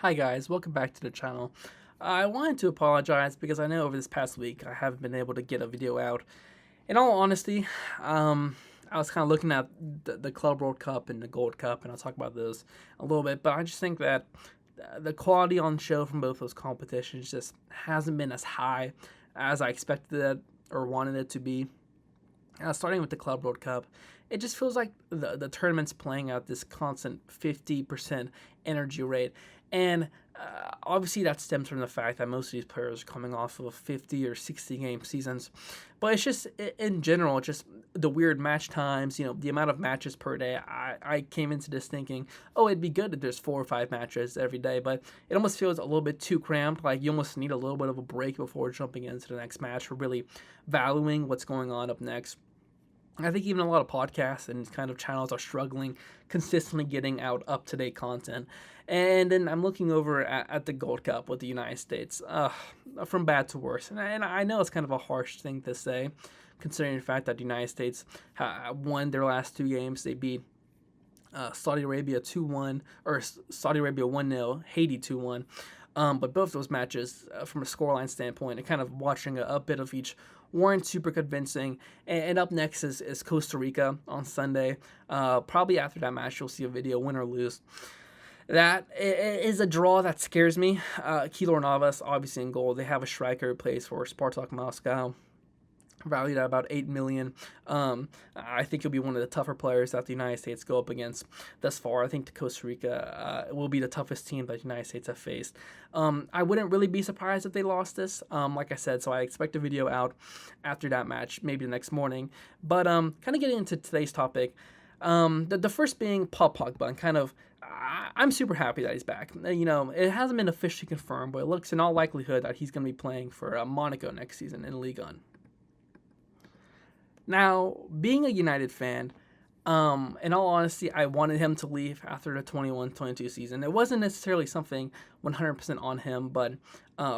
Hi guys, welcome back to the channel. I wanted to apologize because I know over this past week I haven't been able to get a video out. In all honesty, I was kind of looking at the Club World Cup and the Gold Cup, and I'll talk about those a little bit, but I just think that the quality on show from both those competitions just hasn't been as high as I expected it or wanted it to be. Starting with the Club World Cup, it just feels like the tournament's playing out this constant 50% energy rate. And obviously, that stems from the fact that most of these players are coming off of 50 or 60 game seasons. But it's just, in general, just the weird match times, the amount of matches per day. I came into this thinking, oh, it'd be good if there's 4 or 5 matches every day. But it almost feels a little bit too cramped. Like you almost need a little bit of a break before jumping into the next match for really valuing what's going on up next. I think even a lot of podcasts and kind of channels are struggling consistently getting out up-to-date content. And then I'm looking over at the Gold Cup with the United States, from bad to worse. And I know it's kind of a harsh thing to say, considering the fact that the United States won their last 2 games. They beat Saudi Arabia 2-1, or Saudi Arabia 1-0, Haiti 2-1. But both those matches, from a scoreline standpoint, and kind of watching a bit of each, weren't super convincing. And up next is Costa Rica on Sunday. Probably after that match, you'll see a video, win or lose. That is a draw that scares me. Keylor Navas, obviously in goal. They have a striker who plays for Spartak Moscow, valued at about $8 million. I think he'll be one of the tougher players that the United States go up against thus far. I think the Costa Rica will be the toughest team that the United States have faced. I wouldn't really be surprised if they lost this, like I said, so I expect a video out after that match, maybe the next morning. But kind of getting into today's topic, the first being Paul Pogba, and kind of, I'm super happy that he's back. It hasn't been officially confirmed, but it looks in all likelihood that he's going to be playing for Monaco next season in Ligue 1. Now, being a United fan, in all honesty, I wanted him to leave after the 21-22 season. It wasn't necessarily something 100% on him, but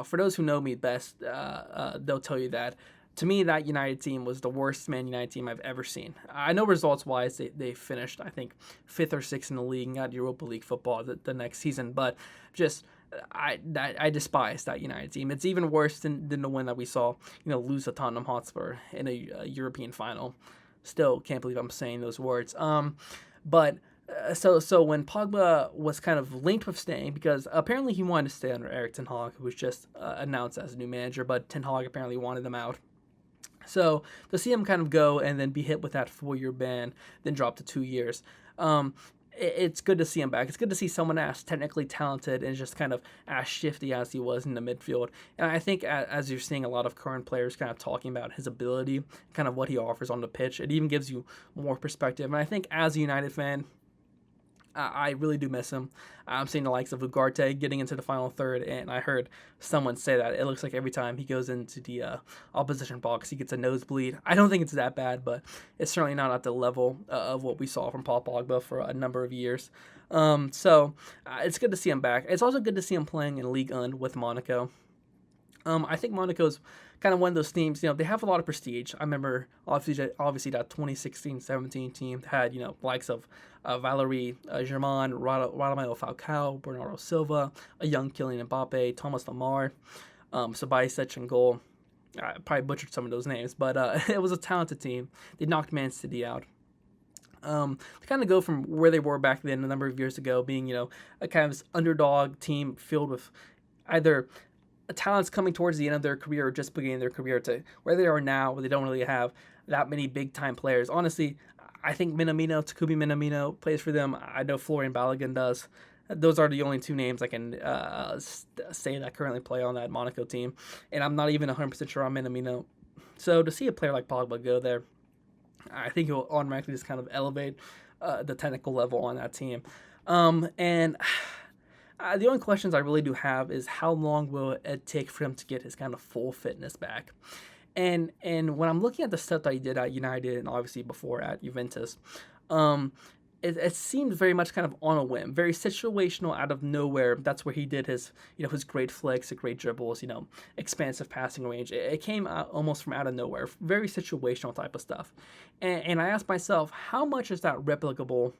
for those who know me best, they'll tell you that, to me, that United team was the worst Man United team I've ever seen. I know results-wise, they finished, I think, 5th or 6th in the league and got Europa League football the next season, but just I despise that United team. It's even worse than the one that we saw, lose to Tottenham Hotspur in a European final. Still can't believe I'm saying those words. But so when Pogba was kind of linked with staying, because apparently he wanted to stay under Erik ten Hag, who was just announced as a new manager, but ten Hag apparently wanted him out. So to see him kind of go and then be hit with that 4-year ban, then drop to 2 years, it's good to see him back. It's good to see someone as technically talented and just kind of as shifty as he was in the midfield. And I think as you're seeing a lot of current players kind of talking about his ability, kind of what he offers on the pitch, it even gives you more perspective. And I think as a United fan, I really do miss him. I'm seeing the likes of Ugarte getting into the final third, and I heard someone say that it looks like every time he goes into the opposition box, he gets a nosebleed. I don't think it's that bad, but it's certainly not at the level of what we saw from Paul Pogba for a number of years. So it's good to see him back. It's also good to see him playing in Ligue 1 with Monaco. I think Monaco's kind of one of those teams, they have a lot of prestige. I remember, obviously that 2016-17 team had, likes of Valerie Germain, Radamel Falcao, Bernardo Silva, a young Kylian Mbappe, Thomas Lemar, Sabajsek in goal. I probably butchered some of those names, but it was a talented team. They knocked Man City out. To kind of go from where they were back then a number of years ago, being, a kind of underdog team filled with either talents coming towards the end of their career or just beginning their career, to where they are now, where they don't really have that many big-time players. Honestly, I think Takumi Minamino plays for them. I know Florian Balogun does. Those are the only 2 names I can say that currently play on that Monaco team, and I'm not even 100% sure on Minamino. So to see a player like Pogba go there, I think it will automatically just kind of elevate the technical level on that team. And the only questions I really do have is how long will it take for him to get his kind of full fitness back? And when I'm looking at the stuff that he did at United and obviously before at Juventus, it seemed very much kind of on a whim, very situational, out of nowhere. That's where he did his, his great flicks, the great dribbles, expansive passing range. It came out almost from out of nowhere, very situational type of stuff. And I asked myself, how much is that replicable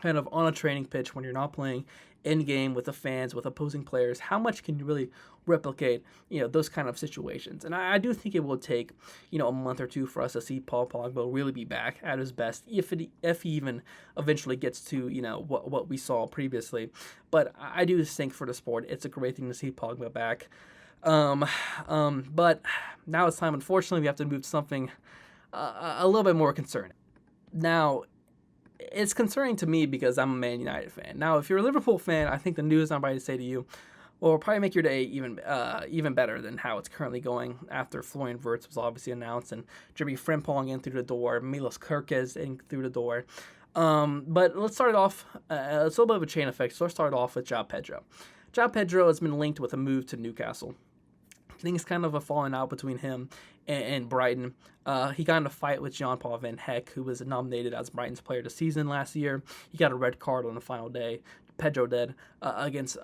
kind of on a training pitch when you're not playing in game with the fans, with opposing players. How much can you really replicate, those kind of situations? And I do think it will take, a month or two for us to see Paul Pogba really be back at his best, if he even eventually gets to, what we saw previously. But I do think for the sport, it's a great thing to see Pogba back. But now it's time, unfortunately, we have to move to something a little bit more concerning. Now, it's concerning to me because I'm a Man United fan. Now, if you're a Liverpool fan, I think the news I'm about to say to you will probably make your day even better than how it's currently going after Florian Wirtz was obviously announced and Jeremy Frimpong in through the door, Milos Kerkez in through the door. But let's start off, it's a little bit of a chain effect, so let's start off with João Pedro. João Pedro has been linked with a move to Newcastle. I think it's kind of a falling out between him and Brighton. He got in a fight with Jean-Paul Van Heck, who was nominated as Brighton's player of the season last year. He got a red card on the final day. Pedro did against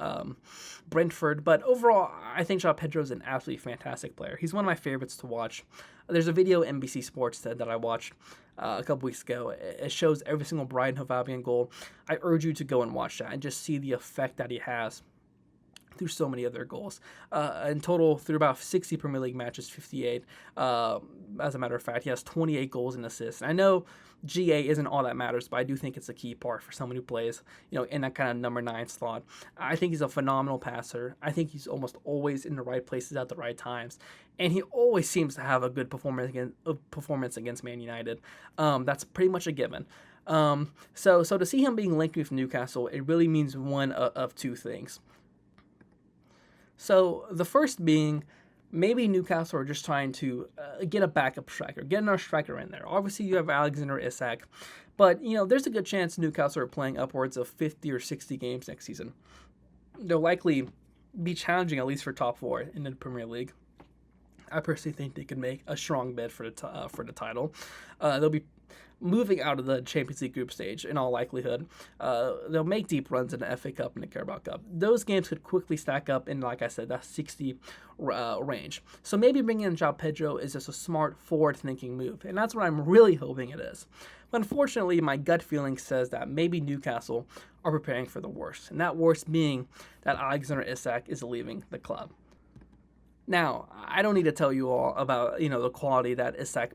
Brentford. But overall, I think João Pedro is an absolutely fantastic player. He's one of my favorites to watch. There's a video NBC Sports said that I watched a couple weeks ago. It shows every single Brighton Hove Albion goal. I urge you to go and watch that and just see the effect that he has through so many of their goals. In total, through about 60 Premier League matches, 58. As a matter of fact, he has 28 goals and assists. And I know GA isn't all that matters, but I do think it's a key part for someone who plays, in that kind of number 9 slot. I think he's a phenomenal passer. I think he's almost always in the right places at the right times. And he always seems to have a good performance against Man United. That's pretty much a given. So to see him being linked with Newcastle, it really means one of two things. So the first being, maybe Newcastle are just trying to get a backup striker, get another striker in there. Obviously, you have Alexander Isak, but there's a good chance Newcastle are playing upwards of 50 or 60 games next season. They'll likely be challenging at least for top 4 in the Premier League. I personally think they could make a strong bid for the title. They'll be moving out of the Champions League group stage in all likelihood. They'll make deep runs in the FA Cup and the Carabao Cup. Those games could quickly stack up in, like I said, that 60 range. So maybe bringing in João Pedro is just a smart, forward-thinking move, and that's what I'm really hoping it is. But unfortunately, my gut feeling says that maybe Newcastle are preparing for the worst, and that worst being that Alexander Isak is leaving the club. Now, I don't need to tell you all about the quality that Isak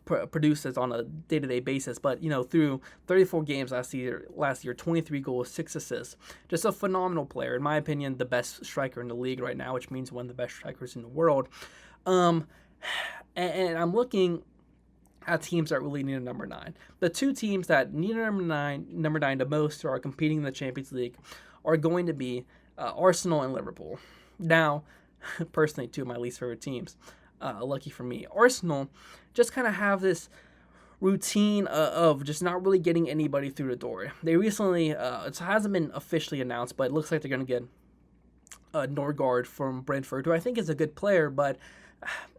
produces on a day-to-day basis, but through 34 games last year, 23 goals, 6 assists, just a phenomenal player. In my opinion, the best striker in the league right now, which means one of the best strikers in the world. And I'm looking at teams that really need a number 9. The two teams that need a number nine the most, or are competing in the Champions League, are going to be Arsenal and Liverpool. Now, personally, two of my least favorite teams. Lucky for me, Arsenal just kind of have this routine of just not really getting anybody through the door. They recently, it hasn't been officially announced, but it looks like they're going to get Norgard from Brentford, who I think is a good player, but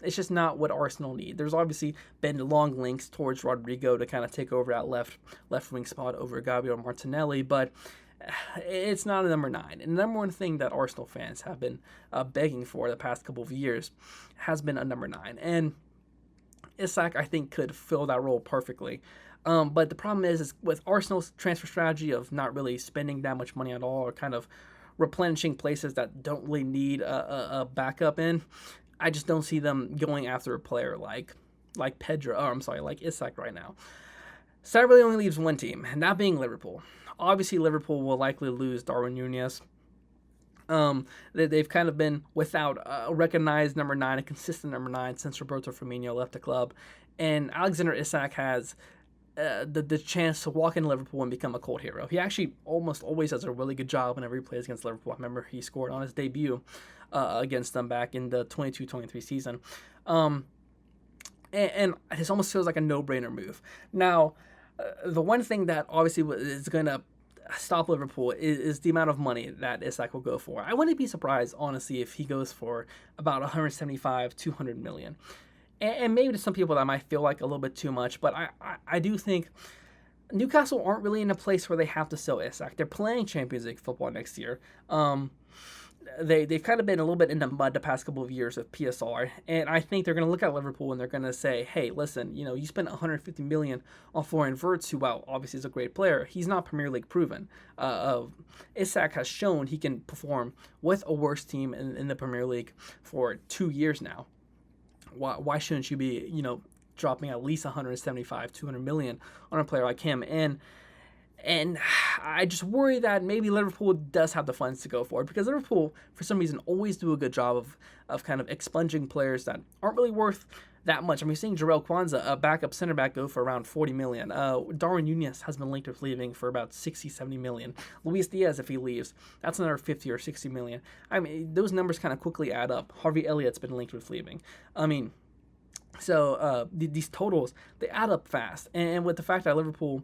it's just not what Arsenal need. There's obviously been long links towards Rodrigo to kind of take over that left wing spot over Gabriel Martinelli, but it's not a number 9. And the number one thing that Arsenal fans have been begging for the past couple of years has been a number 9. And Isak, I think, could fill that role perfectly. But the problem is with Arsenal's transfer strategy of not really spending that much money at all, or kind of replenishing places that don't really need a backup in, I just don't see them going after a player like Isak right now. So that really only leaves one team, and that being Liverpool. Obviously, Liverpool will likely lose Darwin Núñez. They've kind of been without a recognized number 9, a consistent number 9 since Roberto Firmino left the club. And Alexander Isak has the chance to walk in Liverpool and become a cult hero. He actually almost always does a really good job whenever he plays against Liverpool. I remember he scored on his debut against them back in the 22-23 season. And it almost feels like a no-brainer move. Now, the one thing that obviously is going to stop Liverpool is the amount of money that Isak will go for. I wouldn't be surprised, honestly, if he goes for about 175, 200 million. And maybe to some people that might feel like a little bit too much, but I do think Newcastle aren't really in a place where they have to sell Isak. They're playing Champions League football next year. they've kind of been a little bit in the mud the past couple of years with PSR, and I think they're going to look at Liverpool and they're going to say, hey, listen, you spent 150 million on Florian Wirtz, who, well, obviously is a great player. He's not Premier League proven. Isak has shown he can perform with a worse team in the Premier League for 2 years now. Why shouldn't you be, dropping at least 175, 200 million on a player like him? And I just worry that maybe Liverpool does have the funds to go for it, because Liverpool, for some reason, always do a good job of kind of expunging players that aren't really worth that much. I mean, seeing Jarell Kwanzaa, a backup center back, go for around 40 million. Darwin Núñez has been linked with leaving for about 60, 70 million. Luis Diaz, if he leaves, that's another 50 or 60 million. I mean, those numbers kind of quickly add up. Harvey Elliott's been linked with leaving. I mean, so these totals, they add up fast. And with the fact that Liverpool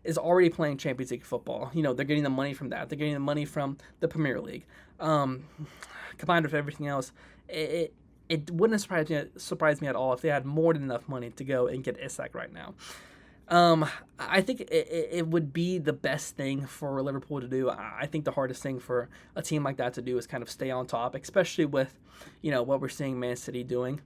is already playing Champions League football, they're getting the money from that. They're getting the money from the Premier League. Combined with everything else, it wouldn't surprise me at all if they had more than enough money to go and get Isak right now. I think it would be the best thing for Liverpool to do. I think the hardest thing for a team like that to do is kind of stay on top, especially with, what we're seeing Man City doing.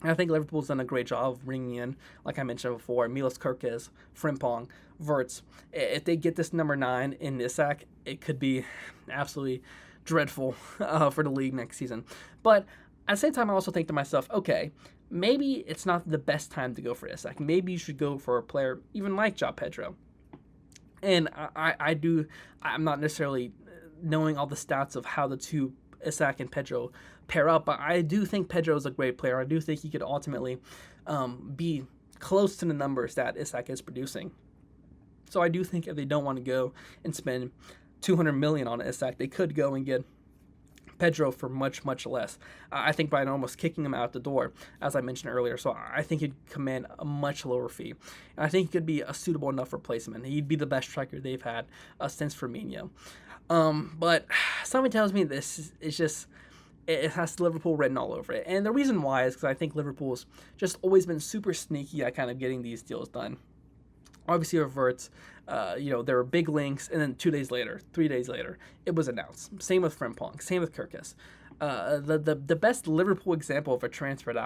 I think Liverpool's done a great job of bringing in, like I mentioned before, Milos Kerkez, Frimpong, Wirtz. If they get this number 9 in Isak, it could be absolutely dreadful for the league next season. But at the same time, I also think to myself, okay, maybe it's not the best time to go for Isak. Maybe you should go for a player even like João Pedro. And I'm not necessarily knowing all the stats of how the two, Isak and Pedro, pair up, but I do think Pedro is a great player. I do think he could ultimately be close to the numbers that Isak is producing. So I do think if they don't want to go and spend 200 million on Isak, they could go and get Pedro for much, much less. I think by almost kicking him out the door, as I mentioned earlier. So I think he'd command a much lower fee. And I think he could be a suitable enough replacement. He'd be the best striker they've had since Firmino. But something tells me this is just, it has Liverpool written all over it. And the reason why is because I think Liverpool's just always been super sneaky at kind of getting these deals done. Obviously, with Wirtz, there were big links, and then 2 days later, 3 days later, it was announced. Same with Frimpong, same with Kerkez. The best Liverpool example of a transfer that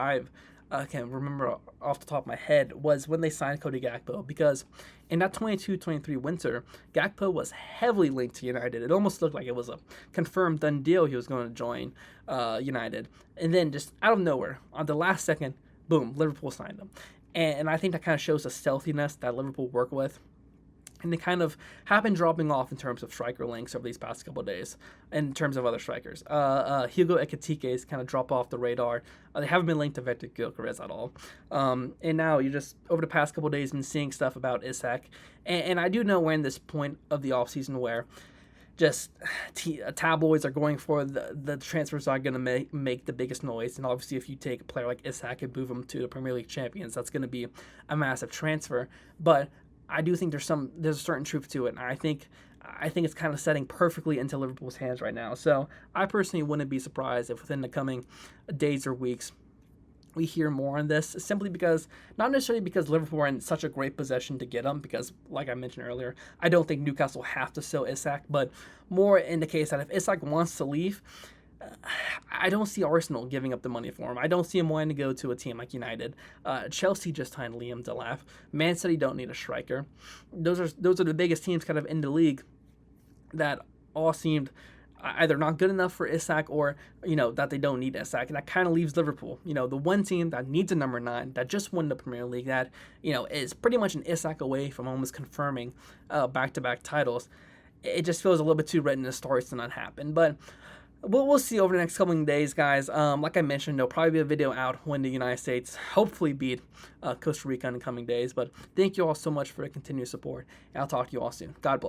I can remember off the top of my head was when they signed Cody Gakpo, because in that 22-23 winter, Gakpo was heavily linked to United. It almost looked like it was a confirmed done deal he was going to join United. And then just out of nowhere, on the last second, boom, Liverpool signed him. And I think that kind of shows the stealthiness that Liverpool work with. And they kind of have been dropping off in terms of striker links over these past couple of days, in terms of other strikers. Hugo Ekitike's kind of drop off the radar. They haven't been linked to Victor Gyökeres at all. And now you just, over the past couple of days, been seeing stuff about Isak. And I do know we're in this point of the offseason where just tabloids are going for the transfers are going to make the biggest noise. And obviously, if you take a player like Isak and move him to the Premier League champions, that's going to be a massive transfer. But I do think there's a certain truth to it, and I think it's kind of setting perfectly into Liverpool's hands right now. So I personally wouldn't be surprised if within the coming days or weeks we hear more on this, simply because, not necessarily because Liverpool are in such a great position to get him, because like I mentioned earlier, I don't think Newcastle have to sell Isak, but more in the case that if Isak wants to leave, I don't see Arsenal giving up the money for him. I don't see him wanting to go to a team like United. Chelsea just signed Liam Delap. Man City don't need a striker. Those are the biggest teams kind of in the league that all seemed either not good enough for Isak or, that they don't need Isak. And that kind of leaves Liverpool, the one team that needs a number 9, that just won the Premier League, that, is pretty much an Isak away from almost confirming back-to-back titles. It just feels a little bit too written in the stars to not happen. But we'll see over the next coming days, guys. Like I mentioned, there'll probably be a video out when the United States hopefully beat Costa Rica in the coming days. But thank you all so much for the continued support, and I'll talk to you all soon. God bless.